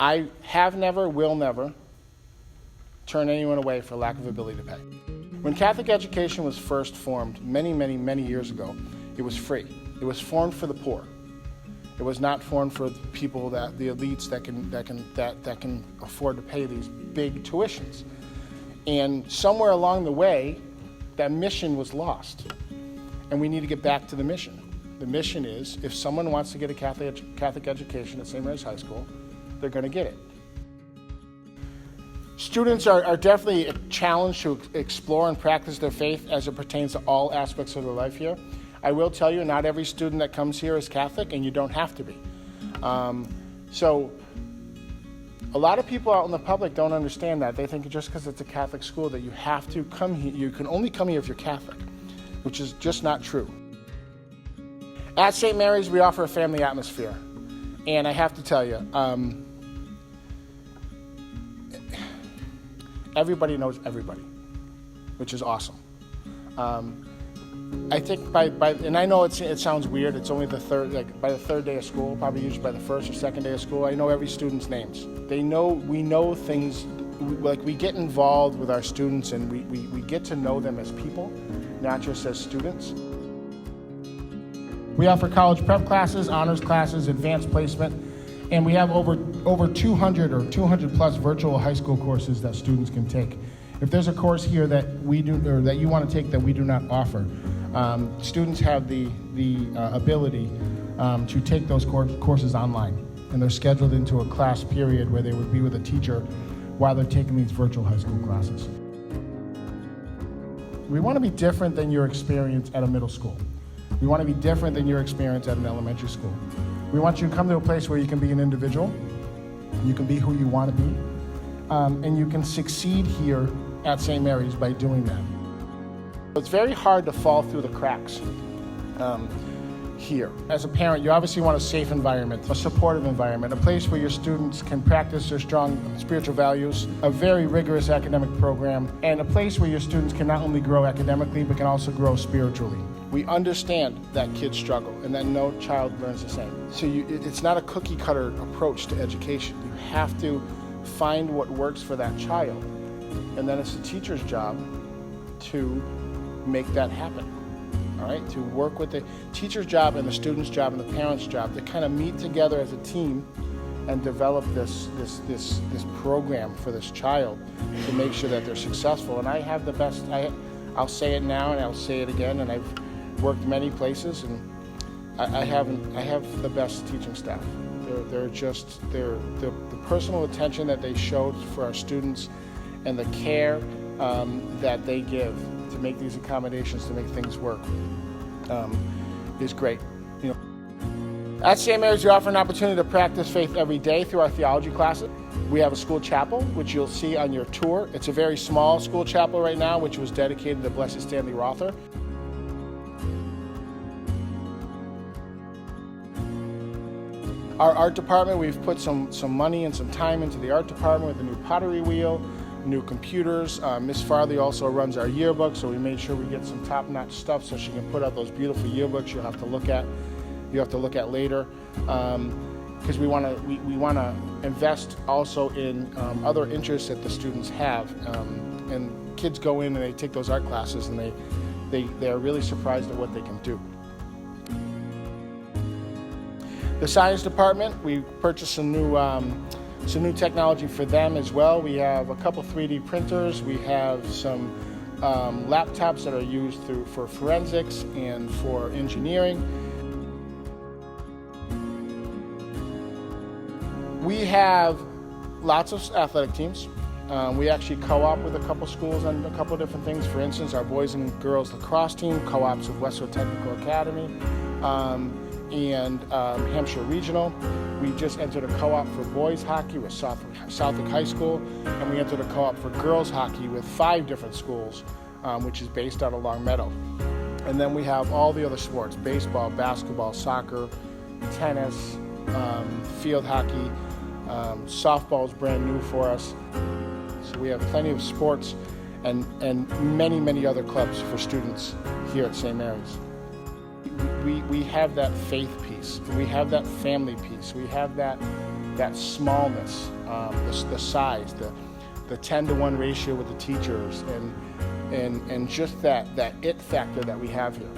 I have never, will never turn anyone away for lack of ability to pay. When Catholic education was first formed many, many, many years ago, it was free. It was formed for the poor. It was not formed for the people the elites that can afford to pay these big tuitions. And somewhere along the way, that mission was lost. And we need to get back to the mission. The mission is, if someone wants to get a Catholic education at St. Mary's High School, they're going to get it. Students are definitely a challenge to explore and practice their faith as it pertains to all aspects of their life here. I will tell you, not every student that comes here is Catholic, and you don't have to be. So a lot of people out in the public don't understand that. They think just because it's a Catholic school that you have to come here. You can only come here if you're Catholic, which is just not true. At St. Mary's, we offer a family atmosphere. And I have to tell you, everybody knows everybody, which is awesome. I think and I know it sounds weird, it's only by the third day of school, probably usually by the first or second day of school, I know every student's names. We know things, like we get involved with our students and we get to know them as people, not just as students. We offer college prep classes, honors classes, advanced placement, and we have over 200 or 200 plus virtual high school courses that students can take. If there's a course here that we do, or that you want to take that we do not offer, students have the ability to take those courses online, and they're scheduled into a class period where they would be with a teacher while they're taking these virtual high school classes. We want to be different than your experience at a middle school. We want to be different than your experience at an elementary school. We want you to come to a place where you can be an individual, you can be who you want to be, and you can succeed here at St. Mary's by doing that. It's very hard to fall through the cracks here. As a parent, you obviously want a safe environment, a supportive environment, a place where your students can practice their strong spiritual values, a very rigorous academic program, and a place where your students can not only grow academically, but can also grow spiritually. We understand that kids struggle and that no child learns the same. So it's not a cookie cutter approach to education. You have to find what works for that child. And then it's the teacher's job to make that happen. All right, to work with the teacher's job and the student's job and the parent's job to kind of meet together as a team and develop this program for this child to make sure that they're successful. And I have the best, I'll say it now and I'll say it again, and I've worked many places, and I have the best teaching staff. The personal attention that they showed for our students and the care that they give to make these accommodations, to make things work, is great. At St. Mary's, we offer an opportunity to practice faith every day through our theology classes. We have a school chapel, which you'll see on your tour. It's a very small school chapel right now, which was dedicated to Blessed Stanley Rother. Our art department, we've put some money and some time into the art department with a new pottery wheel, new computers. Miss Farley also runs our yearbook, so we made sure we get some top-notch stuff so she can put out those beautiful yearbooks you'll have to look at later. Because we want to invest also in other interests that the students have. And kids go in and they take those art classes and they are really surprised at what they can do. The science department, we purchased some new technology for them as well. We have a couple 3D printers. We have some laptops that are used for forensics and for engineering. We have lots of athletic teams. We actually co-op with a couple schools on a couple different things. For instance, our boys and girls lacrosse team co-ops with Westwood Technical Academy. And Hampshire Regional. We just entered a co-op for boys hockey with Southwick High School, and we entered a co-op for girls hockey with 5 different schools, which is based out of Long Meadow. And then we have all the other sports: baseball, basketball, soccer, tennis, field hockey, softball is brand new for us. So we have plenty of sports and many, many other clubs for students here at St. Mary's. We have that faith piece, we have that family piece, we have that that smallness, the size, the 10-to-1 ratio with the teachers, and just that it factor that we have here.